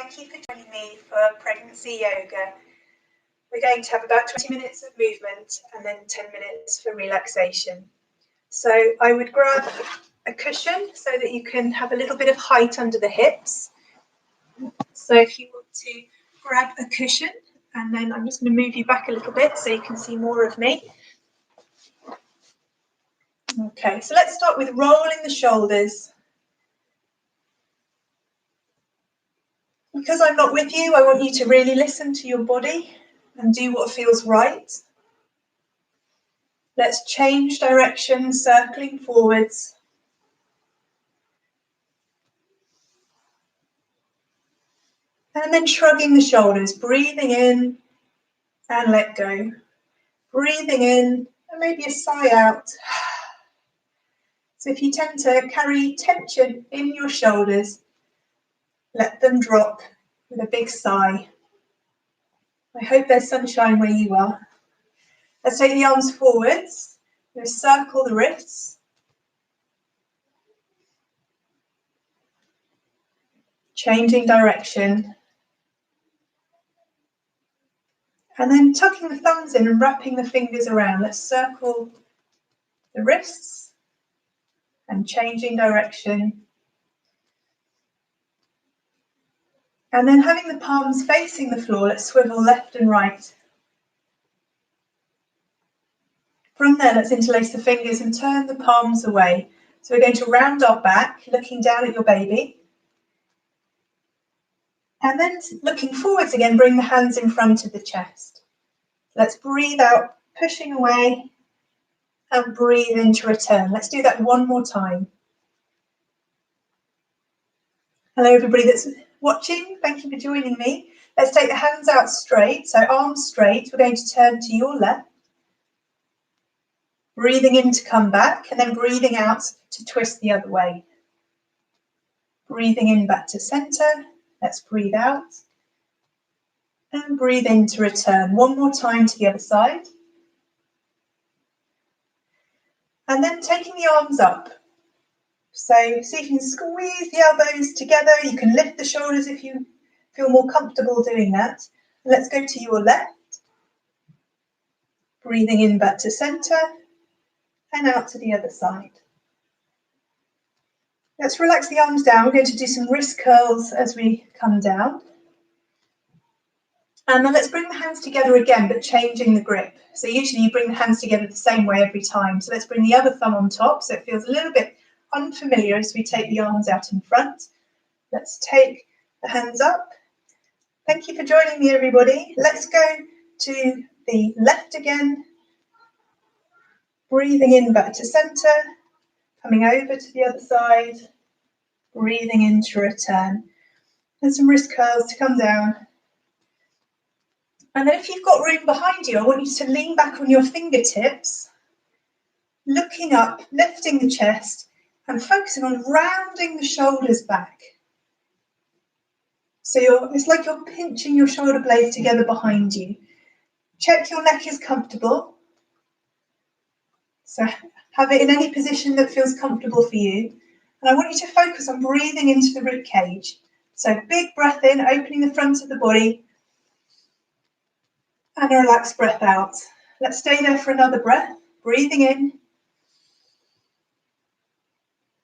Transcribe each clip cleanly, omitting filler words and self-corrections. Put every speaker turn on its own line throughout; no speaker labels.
thank you for joining me for pregnancy yoga. We're going to have about 20 minutes of movement and then 10 minutes for relaxation. So I would grab a cushion so that you can have a little bit of height under the hips. So if you want to grab a cushion, and then I'm just going to move you back a little bit so you can see more of me. Okay, so let's start with rolling the shoulders. Because I'm not with you, I want you to really listen to your body and do what feels right. Let's change direction, circling forwards. And then shrugging the shoulders, breathing in and let go. Breathing in and maybe a sigh out. So if you tend to carry tension in your shoulders, let them drop with a big sigh. I hope there's sunshine where you are. Let's take the arms forwards. We'll circle the wrists. Changing direction. And then tucking the thumbs in and wrapping the fingers around. Let's circle the wrists and changing direction. And then having the palms facing the floor, let's swivel left and right. From there, let's interlace the fingers and turn the palms away. So we're going to round our back, looking down at your baby. And then looking forwards again, bring the hands in front of the chest. Let's breathe out, pushing away, and breathe in to return. Let's do that one more time. Hello, everybody that's watching. Thank you for joining me. Let's take the hands out straight, so arms straight. We're going to turn to your left. Breathing in to come back, and then breathing out to twist the other way. Breathing in back to center. Let's breathe out. And breathe in to return. One more time to the other side. And then taking the arms up. So see if you can squeeze the elbows together. You can lift the shoulders if you feel more comfortable doing that. And let's go to your left. Breathing in back to center and out to the other side. Let's relax the arms down. We're going to do some wrist curls as we come down. And then let's bring the hands together again, but changing the grip. So usually you bring the hands together the same way every time. So let's bring the other thumb on top so it feels a little bit unfamiliar as we take the arms out in front. Let's take the hands up. Thank you for joining me, everybody. Let's go to the left again. Breathing in back to center. Coming over to the other side. Breathing in to return. And some wrist curls to come down. And then if you've got room behind you, I want you to lean back on your fingertips, looking up, lifting the chest, and focusing on rounding the shoulders back. So it's like you're pinching your shoulder blades together behind you. Check your neck is comfortable. So have it in any position that feels comfortable for you. And I want you to focus on breathing into the rib cage. So big breath in, opening the front of the body. And a relaxed breath out. Let's stay there for another breath. Breathing in.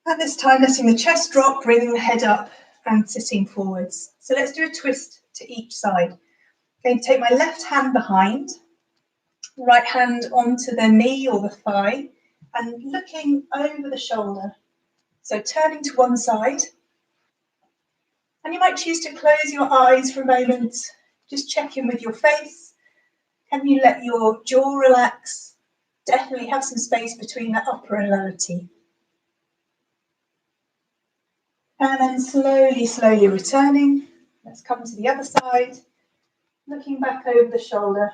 And this time letting the chest drop, bringing the head up and sitting forwards. So let's do a twist to each side. I'm going to take my left hand behind, right hand onto the knee or the thigh, and looking over the shoulder. So turning to one side. And you might choose to close your eyes for a moment. Just check in with your face. Can you let your jaw relax? Definitely have some space between the upper and lower teeth. And then slowly returning. Let's come to the other side. Looking back over the shoulder.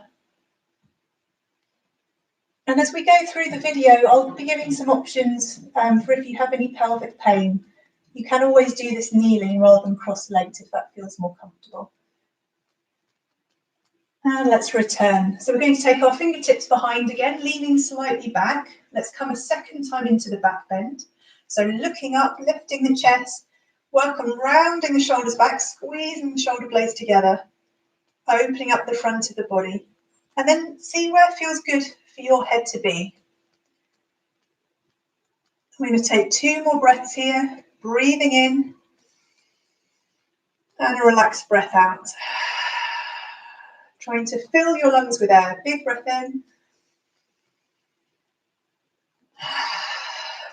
And as we go through the video, I'll be giving some options for if you have any pelvic pain. You can always do this kneeling rather than cross-legged if that feels more comfortable. And let's return. So we're going to take our fingertips behind again, leaning slightly back. Let's come a second time into the back bend. So looking up, lifting the chest, Work on rounding the shoulders back, squeezing the shoulder blades together, opening up the front of the body. And then see where it feels good for your head to be. I'm going to take 2 more breaths here, breathing in and a relaxed breath out. Trying to fill your lungs with air. Big breath in.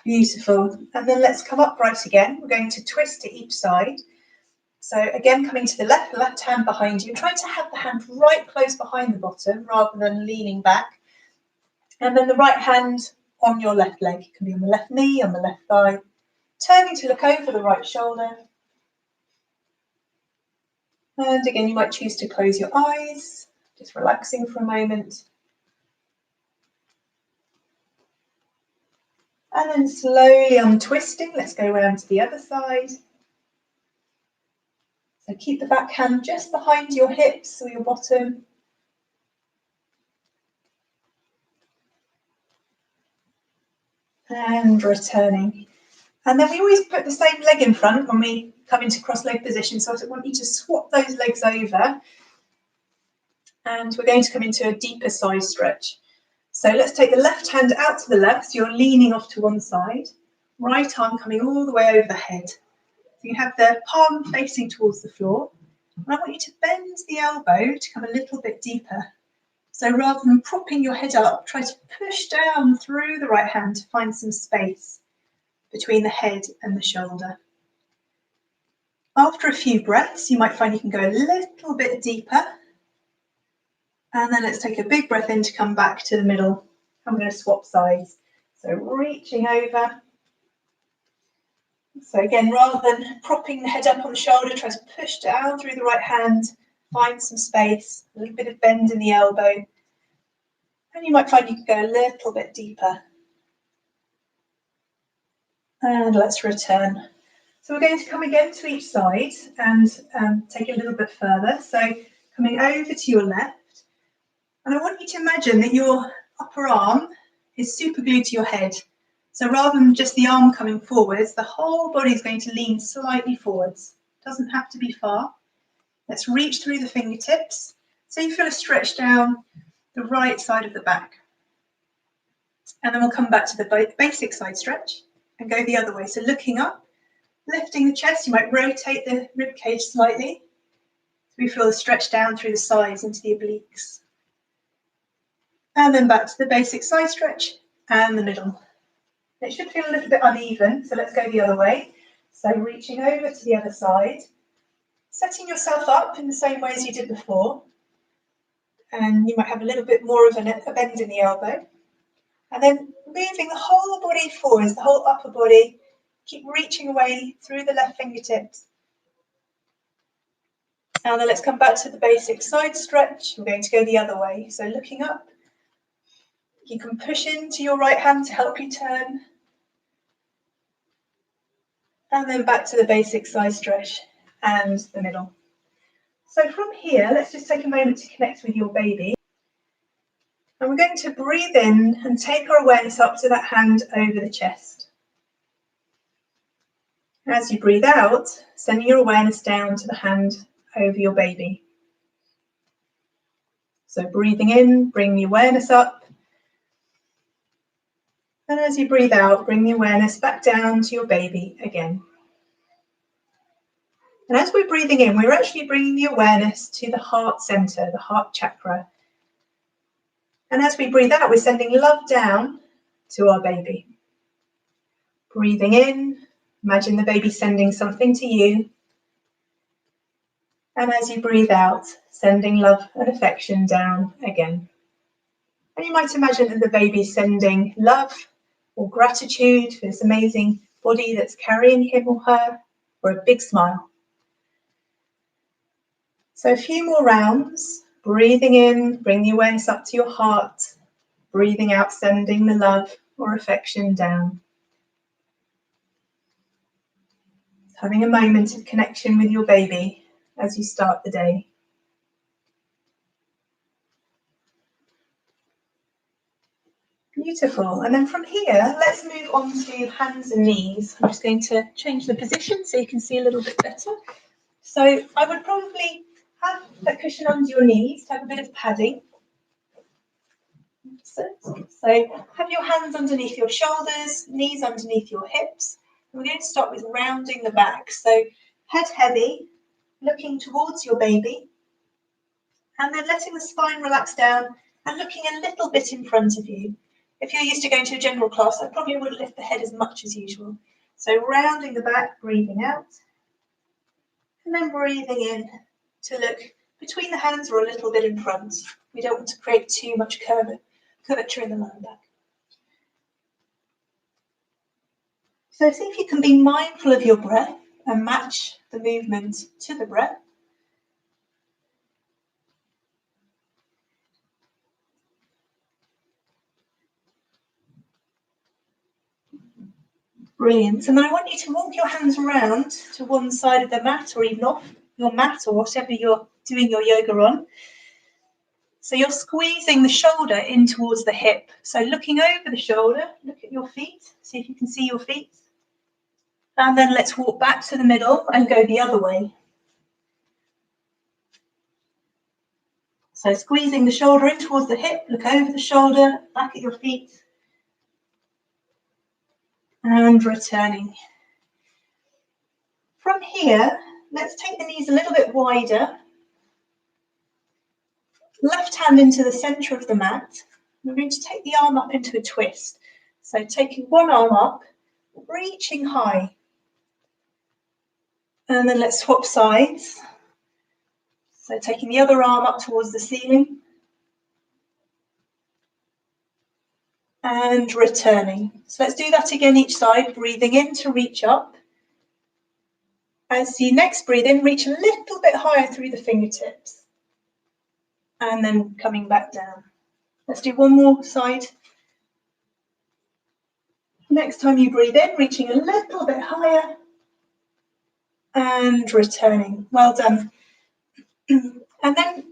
Beautiful. And then let's come upright again. We're going to twist to each side. So again, coming to the left hand behind you. Try to have the hand right close behind the bottom rather than leaning back. And then the right hand on your left leg. It can be on the left knee, on the left thigh. Turning to look over the right shoulder. And again, you might choose to close your eyes, just relaxing for a moment. And then slowly untwisting. Let's go around to the other side. So keep the back hand just behind your hips or your bottom. And returning. And then we always put the same leg in front when we come into cross-leg position. So I want you to swap those legs over. And we're going to come into a deeper side stretch. So let's take the left hand out to the left. So you're leaning off to one side. Right arm coming all the way over the head. So you have the palm facing towards the floor. And I want you to bend the elbow to come a little bit deeper. So rather than propping your head up, try to push down through the right hand to find some space between the head and the shoulder. After a few breaths, you might find you can go a little bit deeper. And then let's take a big breath in to come back to the middle. I'm going to swap sides. So reaching over. So again, rather than propping the head up on the shoulder, try to push down through the right hand, find some space, a little bit of bend in the elbow. And you might find you can go a little bit deeper. And let's return. So we're going to come again to each side and take it a little bit further. So coming over to your left. And I want you to imagine that your upper arm is super glued to your head. So rather than just the arm coming forwards, the whole body is going to lean slightly forwards. Doesn't have to be far. Let's reach through the fingertips. So you feel a stretch down the right side of the back. And then we'll come back to the basic side stretch and go the other way. So looking up, lifting the chest, you might rotate the rib cage slightly. So we feel the stretch down through the sides into the obliques. And then back to the basic side stretch and the middle. It should feel a little bit uneven, so let's go the other way. So reaching over to the other side, setting yourself up in the same way as you did before. And you might have a little bit more of a bend in the elbow. And then moving the whole body forwards, the whole upper body. Keep reaching away through the left fingertips. And then let's come back to the basic side stretch. We're going to go the other way. So looking up. You can push into your right hand to help you turn. And then back to the basic side stretch and the middle. So from here, let's just take a moment to connect with your baby. And we're going to breathe in and take our awareness up to that hand over the chest. As you breathe out, sending your awareness down to the hand over your baby. So breathing in, bring the awareness up. And as you breathe out, bring the awareness back down to your baby again. And as we're breathing in, we're actually bringing the awareness to the heart center, the heart chakra. And as we breathe out, we're sending love down to our baby. Breathing in, imagine the baby sending something to you. And as you breathe out, sending love and affection down again. And you might imagine that the baby's sending love or gratitude for this amazing body that's carrying him or her, or a big smile. So a few more rounds, breathing in, bring the awareness up to your heart, breathing out, sending the love or affection down. Having a moment of connection with your baby as you start the day. Beautiful. And then from here, let's move on to hands and knees. I'm just going to change the position so you can see a little bit better. So I would probably have a cushion under your knees to have a bit of padding. So have your hands underneath your shoulders, knees underneath your hips. And we're going to start with rounding the back. So head heavy, looking towards your baby, and then letting the spine relax down and looking a little bit in front of you. If you're used to going to a general class, I probably wouldn't lift the head as much as usual. So rounding the back, breathing out, and then breathing in to look between the hands or a little bit in front. We don't want to create too much curvature in the lower back. So see if you can be mindful of your breath and match the movement to the breath. Brilliant. And then I want you to walk your hands around to one side of the mat or even off your mat or whatever you're doing your yoga on. So you're squeezing the shoulder in towards the hip. So looking over the shoulder, look at your feet, see if you can see your feet. And then let's walk back to the middle and go the other way. So squeezing the shoulder in towards the hip, look over the shoulder, back at your feet. And returning. From here, let's take the knees a little bit wider. Left hand into the centre of the mat. We're going to take the arm up into a twist. So taking one arm up, reaching high. And then let's swap sides. So taking the other arm up towards the ceiling. And returning. So let's do that again each side, breathing in to reach up. As you next breathe in, reach a little bit higher through the fingertips. And then coming back down. Let's do one more side. Next time you breathe in, reaching a little bit higher. And returning. Well done. And then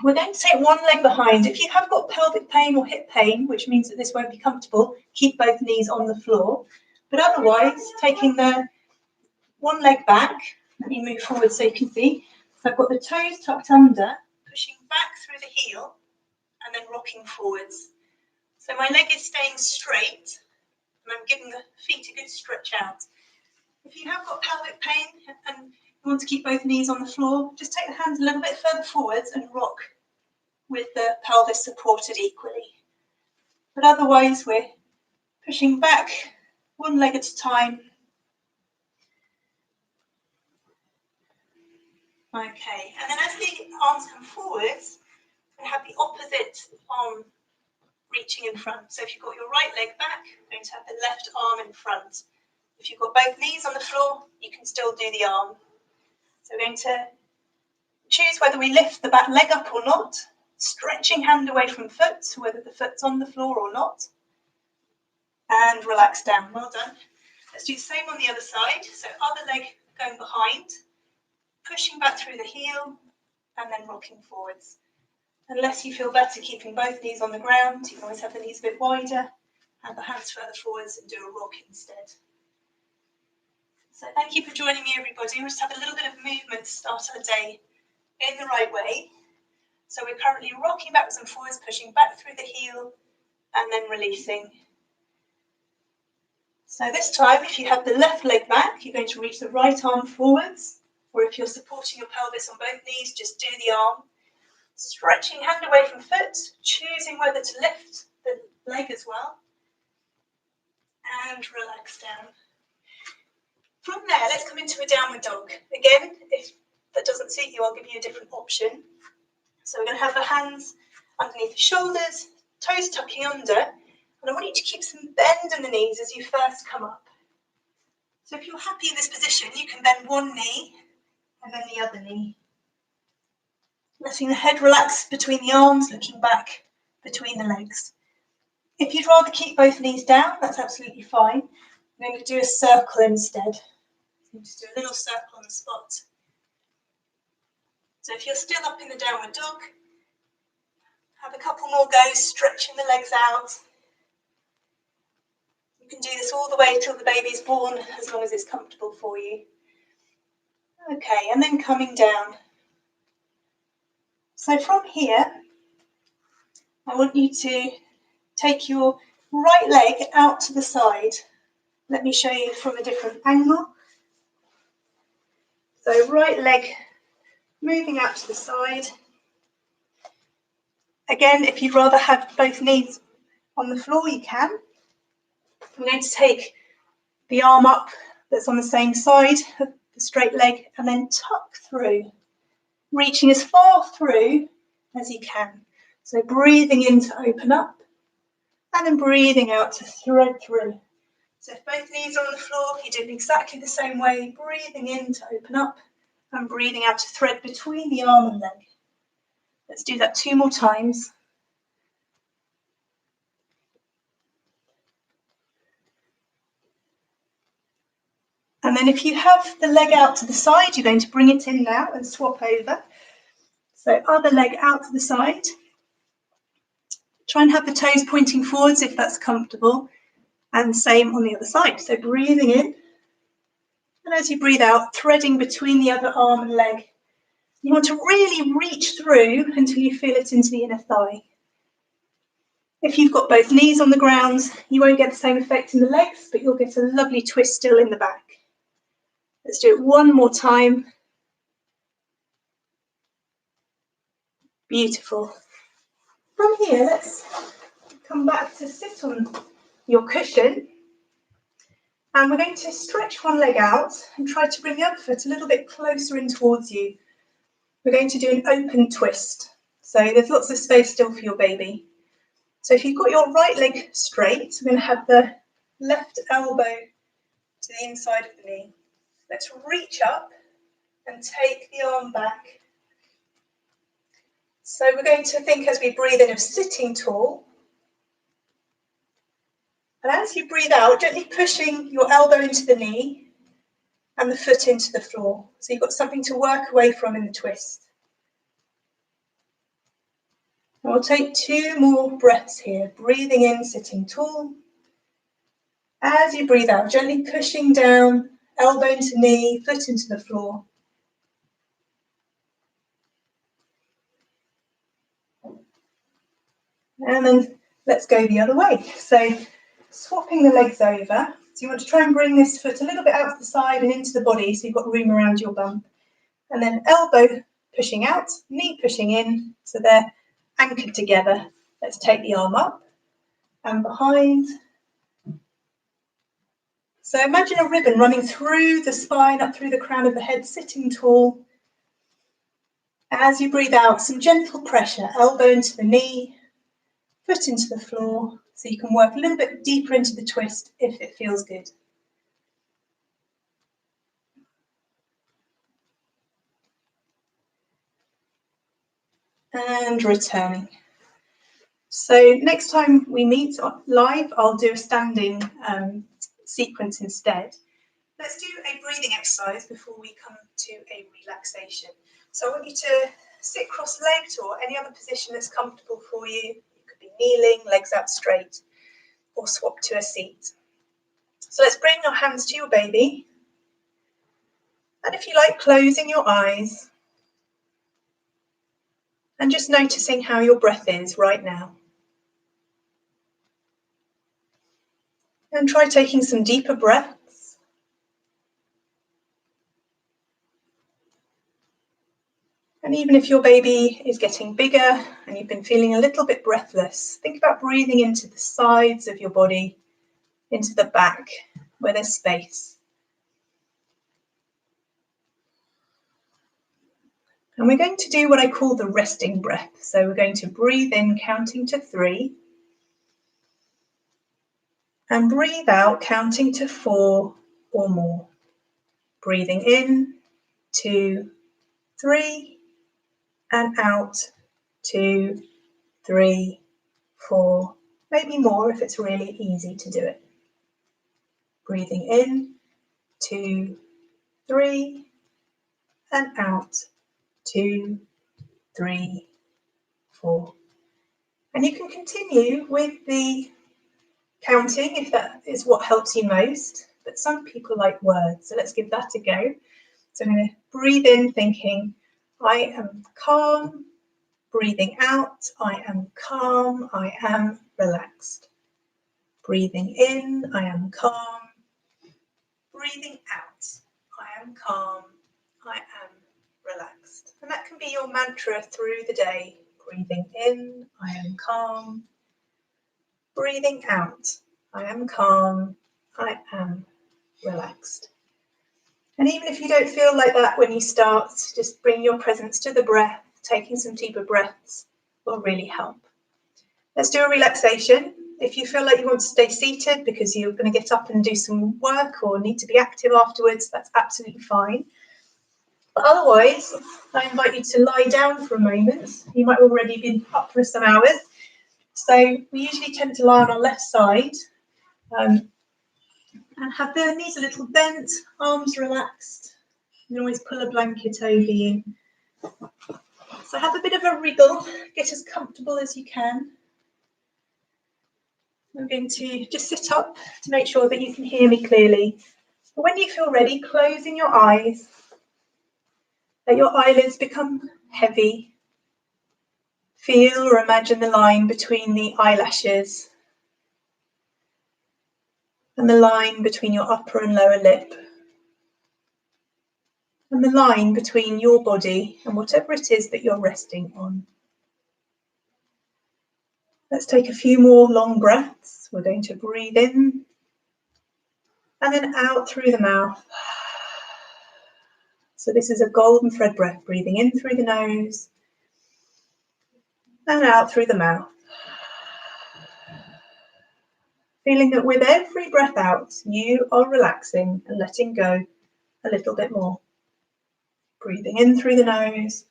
we're going to take one leg behind. If you have got pelvic pain or hip pain, which means that this won't be comfortable, keep both knees on the floor. But otherwise, taking the one leg back, let me move forward so you can see. So I've got the toes tucked under, pushing back through the heel, and then rocking forwards. So my leg is staying straight, and I'm giving the feet a good stretch out. If you have got pelvic pain and you want to keep both knees on the floor, just take the hands a little bit further forwards and rock with the pelvis supported equally. But otherwise, we're pushing back one leg at a time. Okay, and then as the arms come forwards, we have the opposite arm reaching in front. So if you've got your right leg back, you're going to have the left arm in front. If you've got both knees on the floor, you can still do the arm. So we're going to choose whether we lift the back leg up or not, stretching hand away from foot, whether the foot's on the floor or not, and relax down. Well done. Let's do the same on the other side. So other leg going behind, pushing back through the heel, and then rocking forwards. Unless you feel better keeping both knees on the ground, you can always have the knees a bit wider, have the hands further forwards and do a rock instead. So thank you for joining me, everybody. We'll just have a little bit of movement to start our day in the right way. So we're currently rocking backwards and forwards, pushing back through the heel and then releasing. So this time, if you have the left leg back, you're going to reach the right arm forwards, or if you're supporting your pelvis on both knees, just do the arm. Stretching hand away from foot, choosing whether to lift the leg as well, and relax down. From there, let's come into a downward dog. Again, if that doesn't suit you, I'll give you a different option. So we're going to have the hands underneath the shoulders, toes tucking under, and I want you to keep some bend in the knees as you first come up. So if you're happy in this position, you can bend one knee and then the other knee. Letting the head relax between the arms, looking back between the legs. If you'd rather keep both knees down, that's absolutely fine. I'm going to do a circle instead. So just do a little circle on the spot. So if you're still up in the downward dog, have a couple more goes, stretching the legs out. can do this all the way till the baby's born, as long as it's comfortable for you. Okay, and then coming down. So from here, I want you to take your right leg out to the side. Let me show you from a different angle. So right leg moving out to the side. Again, if you'd rather have both knees on the floor, you can. I'm going to take the arm up that's on the same side of the straight leg and then tuck through, reaching as far through as you can. So breathing in to open up and then breathing out to thread through. So if both knees are on the floor, you do it exactly the same way, breathing in to open up and breathing out to thread between the arm and leg. Let's do that 2 more times. And then if you have the leg out to the side, you're going to bring it in now and swap over. So other leg out to the side. Try and have the toes pointing forwards if that's comfortable. And same on the other side. So breathing in. And as you breathe out, threading between the other arm and leg. You want to really reach through until you feel it into the inner thigh. If you've got both knees on the ground, you won't get the same effect in the legs, but you'll get a lovely twist still in the back. Let's do it 1 more time. Beautiful. From here, let's come back to sit on your cushion. And we're going to stretch one leg out and try to bring the other foot a little bit closer in towards you. We're going to do an open twist. So there's lots of space still for your baby. So if you've got your right leg straight, we're going to have the left elbow to the inside of the knee. Let's reach up and take the arm back. So we're going to think as we breathe in of sitting tall. And as you breathe out, gently pushing your elbow into the knee and the foot into the floor. So you've got something to work away from in the twist. And we'll take 2 more breaths here. Breathing in, sitting tall. As you breathe out, gently pushing down, elbow into knee, foot into the floor. And then let's go the other way. So swapping the legs over. So you want to try and bring this foot a little bit out to the side and into the body so you've got room around your bum. And then elbow pushing out, knee pushing in, so they're anchored together. Let's take the arm up and behind. So imagine a ribbon running through the spine, up through the crown of the head, sitting tall. As you breathe out, some gentle pressure, elbow into the knee, foot into the floor, so you can work a little bit deeper into the twist if it feels good. And returning. So next time we meet live, I'll do a standing sequence instead. Let's do a breathing exercise before we come to a relaxation. So I want you to sit cross-legged or any other position that's comfortable for you. You could be kneeling, legs out straight, or swap to a seat. So let's bring your hands to your baby. And if you like, closing your eyes. And just noticing how your breath is right now. And try taking some deeper breaths. And even if your baby is getting bigger and you've been feeling a little bit breathless, think about breathing into the sides of your body, into the back where there's space. And we're going to do what I call the resting breath. So we're going to breathe in, counting to 3. And breathe out, counting to 4 or more. Breathing in, 2, 3. And out, 2, 3, 4, maybe more if it's really easy to do it. Breathing in, 2, 3, and out, 2, 3, 4. And you can continue with the counting if that is what helps you most, but some people like words, so let's give that a go. So I'm going to breathe in thinking, I am calm. Breathing out, I am calm, I am relaxed. Breathing in, I am calm. Breathing out, I am calm, I am relaxed. And that can be your mantra through the day. Breathing in, I am calm. Breathing out, I am calm, I am relaxed. And even if you don't feel like that when you start, just bring your presence to the breath. Taking some deeper breaths will really help. Let's do a relaxation. If you feel like you want to stay seated because you're going to get up and do some work or need to be active afterwards, that's absolutely fine. But otherwise, I invite you to lie down for a moment. You might have already been up for some hours. So we usually tend to lie on our left side and have the knees a little bent, arms relaxed. You can always pull a blanket over you. So have a bit of a wriggle, get as comfortable as you can. I'm going to just sit up to make sure that you can hear me clearly. But when you feel ready, closing your eyes, let your eyelids become heavy. Feel or imagine the line between the eyelashes and the line between your upper and lower lip. And the line between your body and whatever it is that you're resting on. Let's take a few more long breaths. We're going to breathe in and then out through the mouth. So this is a golden thread breath, breathing in through the nose and out through the mouth. Feeling that with every breath out, you are relaxing and letting go a little bit more. Breathing in through the nose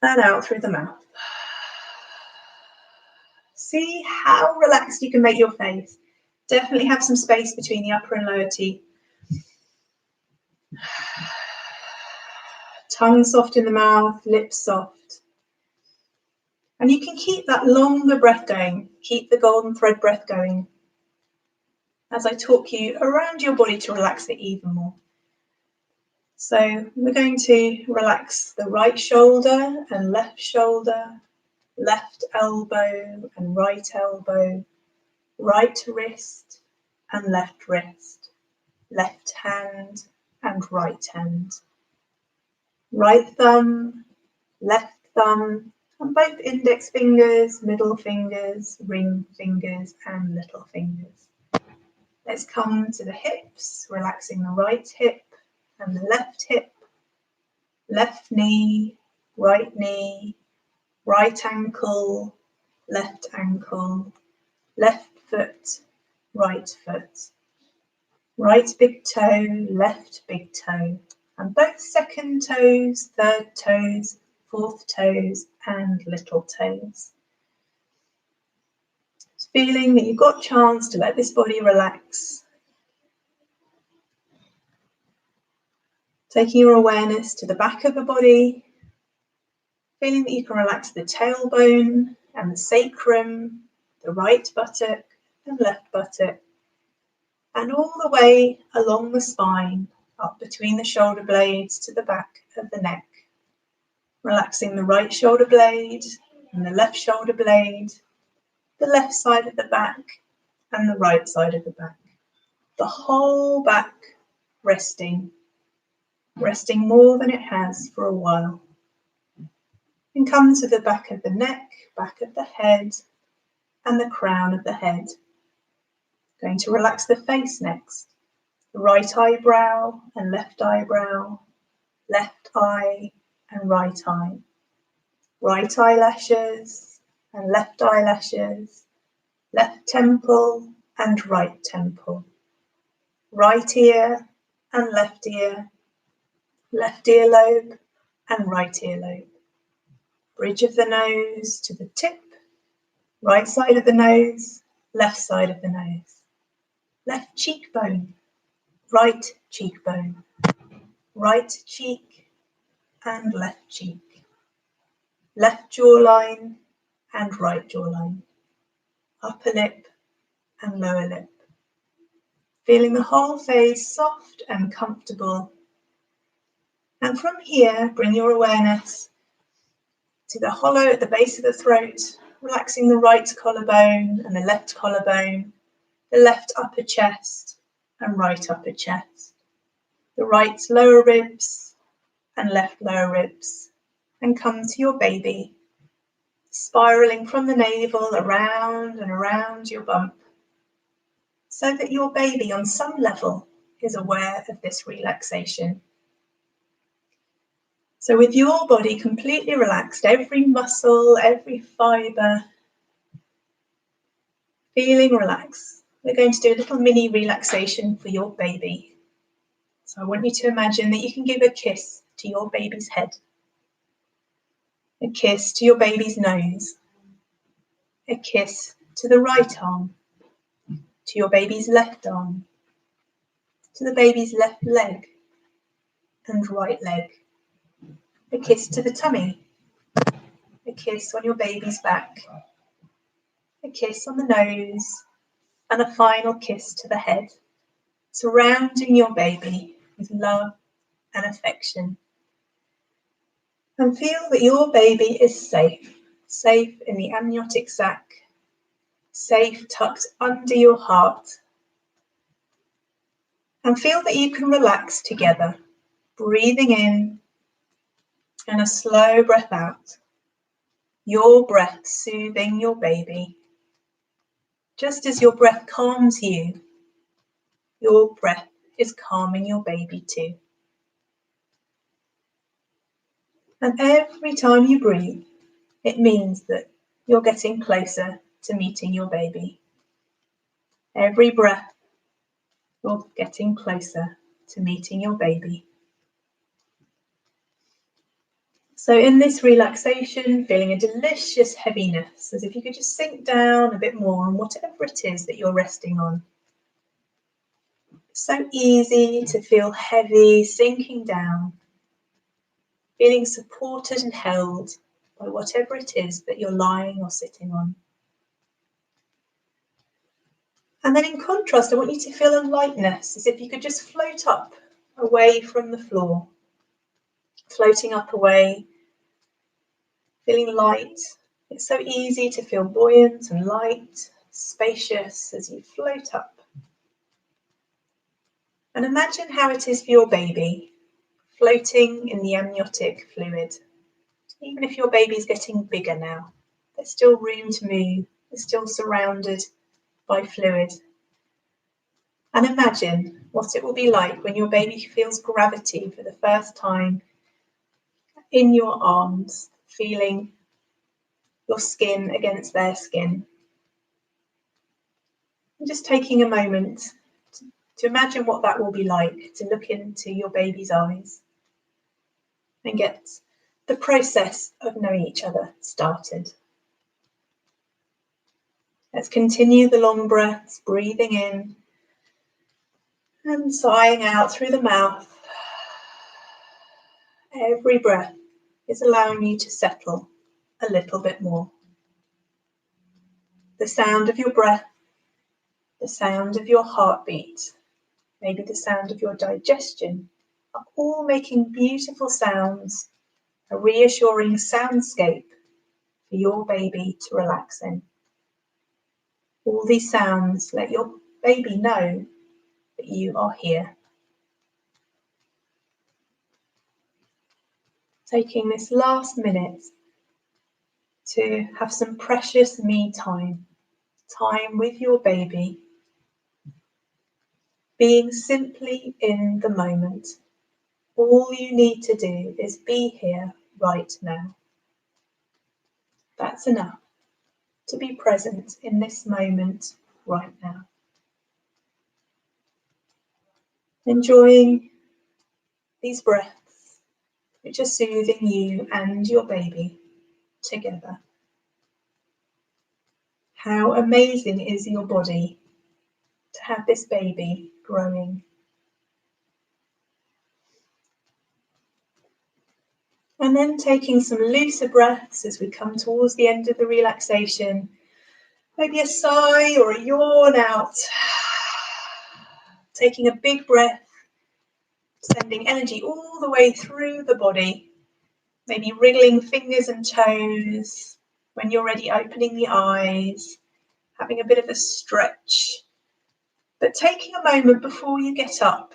and out through the mouth. See how relaxed you can make your face. Definitely have some space between the upper and lower teeth. Tongue soft in the mouth, lips soft. And you can keep that longer breath going. Keep the golden thread breath going as I talk you around your body to relax it even more. So we're going to relax the right shoulder and left shoulder, left elbow and right elbow, right wrist and left wrist, left hand and right hand, right thumb, left thumb, and both index fingers, middle fingers, ring fingers and little fingers. Let's come to the hips, relaxing the right hip and the left hip, left knee, right ankle, left foot, right big toe, left big toe, and both second toes, third toes, fourth toes, and little toes. Just feeling that you've got a chance to let this body relax. Taking your awareness to the back of the body, feeling that you can relax the tailbone and the sacrum, the right buttock and left buttock, and all the way along the spine, up between the shoulder blades to the back of the neck. Relaxing the right shoulder blade and the left shoulder blade, the left side of the back and the right side of the back. The whole back resting more than it has for a while. And come to the back of the neck, back of the head, and the crown of the head. Going to relax the face next. The right eyebrow and left eyebrow, left eye and right eye. Right eyelashes and left eyelashes, left temple and right temple. Right ear and left earlobe and right earlobe. Bridge of the nose to the tip, right side of the nose, left side of the nose. Left cheekbone, right cheekbone, right cheek and left cheek. Left jawline and right jawline. upper lip and lower lip. Feeling the whole face soft and comfortable. And from here, bring your awareness to the hollow at the base of the throat, relaxing the right collarbone and the left collarbone, the left upper chest and right upper chest, the right lower ribs and left lower ribs, and come to your baby, spiraling from the navel around and around your bump, so that your baby on some level is aware of this relaxation. So with your body completely relaxed, every muscle, every fibre, feeling relaxed, we're going to do a little mini relaxation for your baby. So I want you to imagine that you can give a kiss to your baby's head, a kiss to your baby's nose, a kiss to the right arm, to your baby's left arm, to the baby's left leg and right leg, a kiss to the tummy, a kiss on your baby's back, a kiss on the nose, and a final kiss to the head, surrounding your baby with love and affection. And feel that your baby is safe, safe in the amniotic sac, safe tucked under your heart. And feel that you can relax together, breathing in and a slow breath out. Your breath soothing your baby. Just as your breath calms you, your breath is calming your baby too. And every time you breathe, it means that you're getting closer to meeting your baby. Every breath, you're getting closer to meeting your baby. So in this relaxation, feeling a delicious heaviness, as if you could just sink down a bit more on whatever it is that you're resting on. So easy to feel heavy, sinking down, feeling supported and held by whatever it is that you're lying or sitting on. And then in contrast, I want you to feel a lightness, as if you could just float up away from the floor, floating up away, feeling light. It's so easy to feel buoyant and light, spacious as you float up. And imagine how it is for your baby, floating in the amniotic fluid. Even if your baby's getting bigger now, there's still room to move, they're still surrounded by fluid. And imagine what it will be like when your baby feels gravity for the first time in your arms, feeling your skin against their skin. And just taking a moment to imagine what that will be like, to look into your baby's eyes and get the process of knowing each other started. Let's continue the long breaths, breathing in and sighing out through the mouth. Every breath is allowing you to settle a little bit more. The sound of your breath, the sound of your heartbeat, maybe the sound of your digestion, are all making beautiful sounds, a reassuring soundscape for your baby to relax in. All these sounds let your baby know that you are here. Taking this last minute to have some precious me time with your baby, being simply in the moment. All you need to do is be here right now. That's enough to be present in this moment right now. Enjoying these breaths which are soothing you and your baby together. How amazing is your body to have this baby growing. And then taking some looser breaths as we come towards the end of the relaxation, Maybe a sigh or a yawn out. Taking a big breath, sending energy all the way through the body. Maybe wriggling fingers and toes. When you're ready, opening the eyes, having a bit of a stretch. But taking a moment before you get up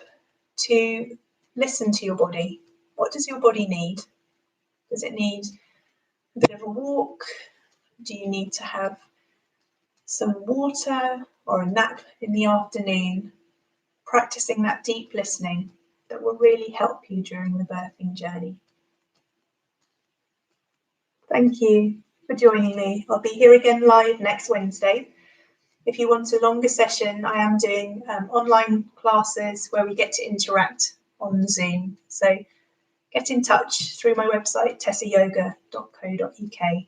to listen to your body. What does your body need? Does it need a bit of a walk? Do you need to have some water or a nap in the afternoon? Practicing that deep listening that will really help you during the birthing journey. Thank you for joining me. I'll be here again live next Wednesday. If you want a longer session, I am doing online classes where we get to interact on Zoom. So get in touch through my website, tessayoga.co.uk.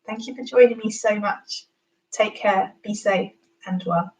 Thank you for joining me so much. Take care, be safe and well.